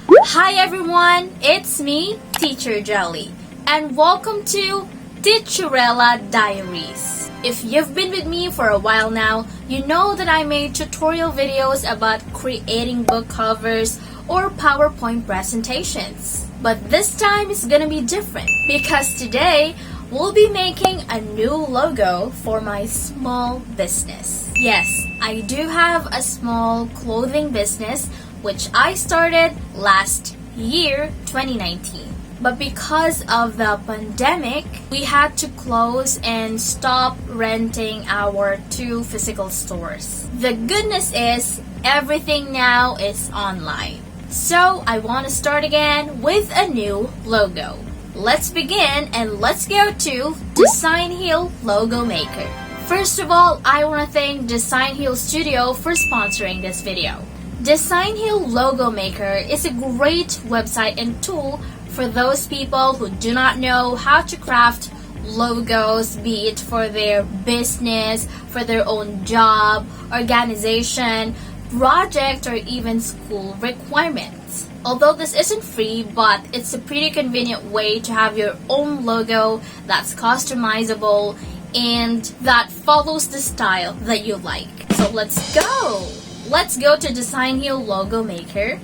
Hi everyone, it's me, Teacher Jelly, and welcome to Teacherella Diaries. If you've been with me for a while now, you know that I made tutorial videos about creating book covers or PowerPoint presentations. But this time is gonna be different because today we'll be making a new logo for my small business. Yes, I do have a small clothing business which I started last year, 2019. But because of the pandemic, we had to close and stop renting our 2 physical stores. The goodness is, everything now is online. So I want to start again with a new logo. Let's begin and let's go to Designhill Logo Maker. First of all, I want to thank Designhill Studio for sponsoring this video. Designhill Logo Maker is a great website and tool for those people who do not know how to craft logos, be it for their business, for their own job, organization, project, or even school requirements. Although this isn't free, but it's a pretty convenient way to have your own logo that's customizable and that follows the style that you like. So let's go! Let's go to Designhill Logo Maker,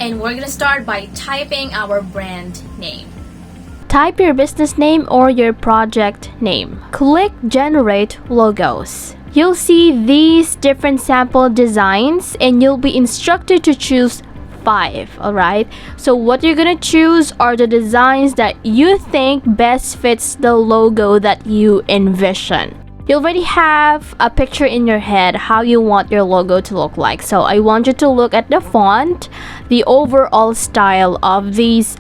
and we're gonna start by typing our brand name. Type your business name or your project name. Click Generate Logos. You'll see these different sample designs and you'll be instructed to choose 5, alright? So what you're gonna choose are the designs that you think best fits the logo that you envision. You already have a picture in your head how you want your logo to look like. So I want you to look at the font, the overall style of these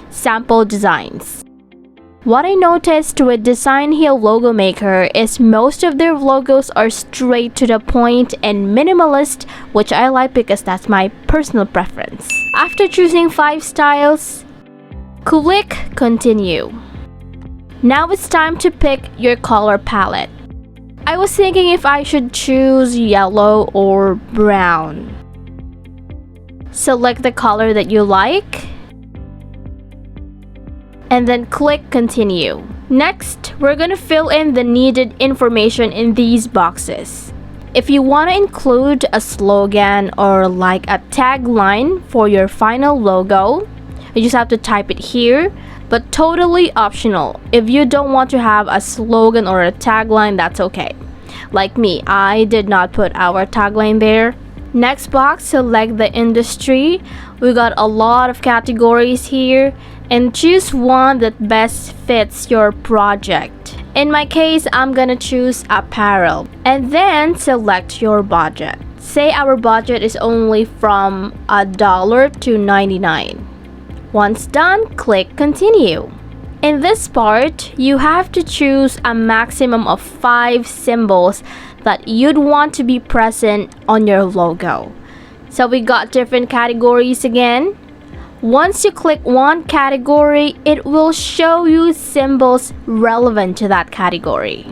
sample designs. What I noticed with Designhill Logo Maker is most of their logos are straight to the point and minimalist, which I like because that's my personal preference. After choosing 5 styles, click Continue. Now it's time to pick your color palette. I was thinking if I should choose yellow or brown. Select the color that you like and then click Continue. Next, we're gonna fill in the needed information in these boxes. If you want to include a slogan or like a tagline for your final logo, you just have to type it here, but totally optional. If you don't want to have a slogan or a tagline, that's okay. Like me, I did not put our tagline there. Next box, select the industry. We got a lot of categories here and choose one that best fits your project. In my case, I'm gonna choose apparel and then select your budget. Say our budget is only from $1 to 99. Once done, click Continue. In this part, you have to choose a maximum of 5 symbols that you'd want to be present on your logo. So we got different categories again. Once you click one category, it will show you symbols relevant to that category.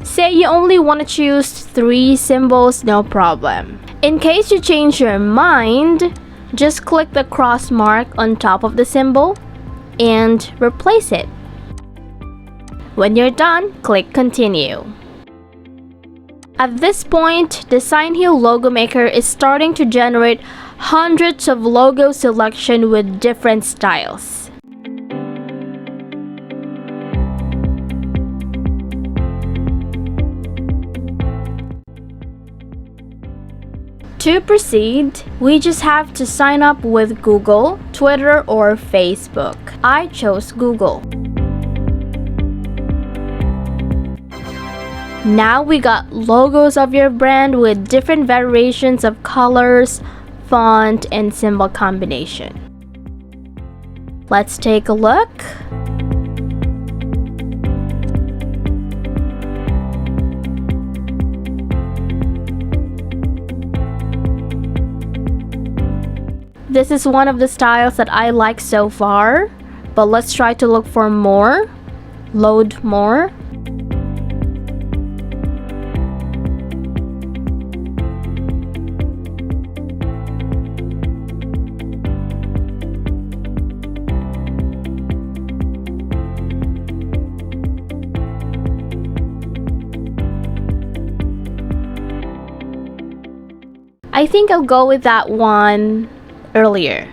Say you only want to choose 3 symbols, no problem. In case you change your mind, just click the cross mark on top of the symbol and replace it. When you're done, click Continue. At this point, Designhill Logo Maker is starting to generate hundreds of logo selection with different styles. To proceed, we just have to sign up with Google, Twitter, or Facebook. I chose Google. Now we got logos of your brand with different variations of colors, font, and symbol combination. Let's take a look. This is one of the styles that I like so far, but let's try to look for more. Load more. I think I'll go with that one earlier.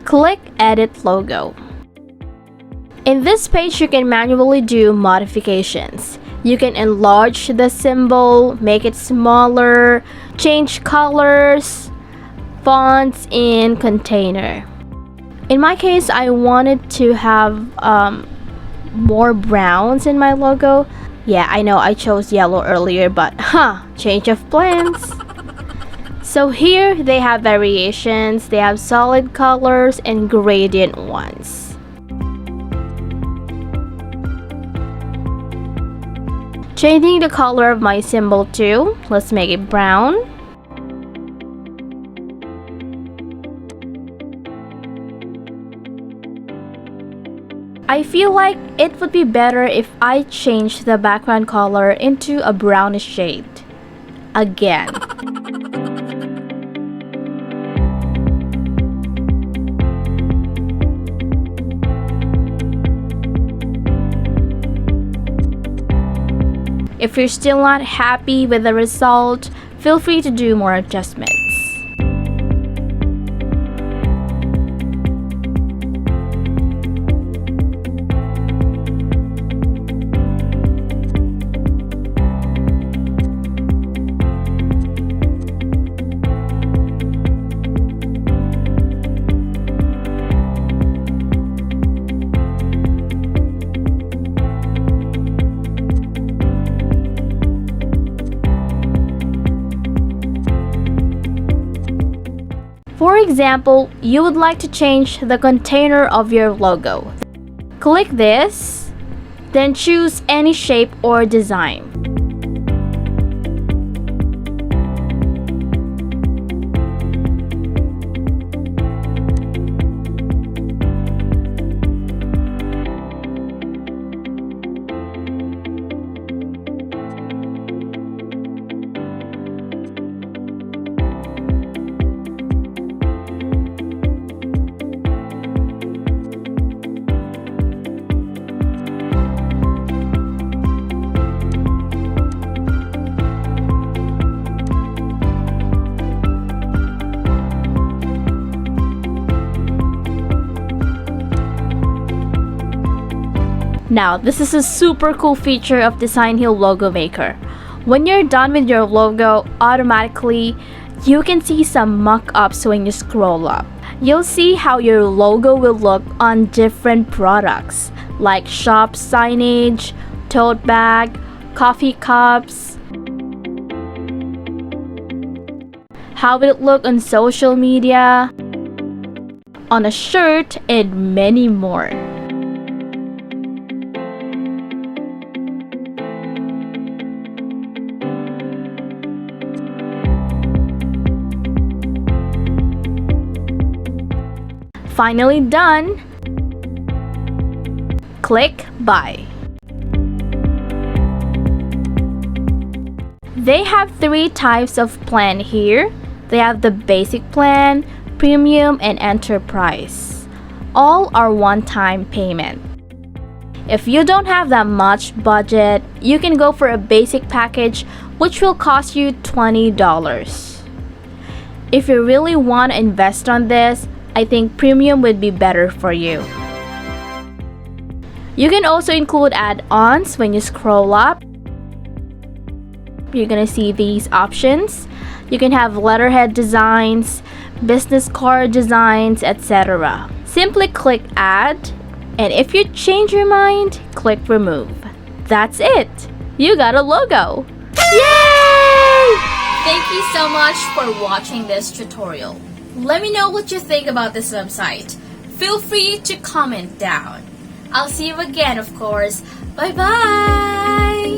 Click Edit Logo. In this page, you can manually do modifications. You can enlarge the symbol, make it smaller, change colors, fonts in container. In my case, I wanted to have more browns in my logo. Yeah, I know I chose yellow earlier, but change of plans. So here they have variations. They have solid colors and gradient ones. Changing the color of my symbol too. Let's make it brown. I feel like it would be better if I change the background color into a brownish shade. Again. If you're still not happy with the result, feel free to do more adjustments. For example, you would like to change the container of your logo. Click this, then choose any shape or design. Now, this is a super cool feature of Designhill Logo Maker. When you're done with your logo, automatically, you can see some mock-ups when you scroll up. You'll see how your logo will look on different products, like shop signage, tote bag, coffee cups. How will it look on social media, on a shirt, and many more. Finally done. Click Buy. They have 3 types of plan here. They have the basic plan, premium, and enterprise. All are one-time payment. If you don't have that much budget, you can go for a basic package, which will cost you $20. If you really want to invest on this, I think premium would be better for you. You can also include add-ons when you scroll up. You're gonna see these options. You can have letterhead designs, business card designs, etc. Simply click Add, and if you change your mind, click Remove. That's it! You got a logo! Yay! Thank you so much for watching this tutorial. Let me know what you think about this website. Feel free to comment down. I'll see you again, of course. Bye-bye!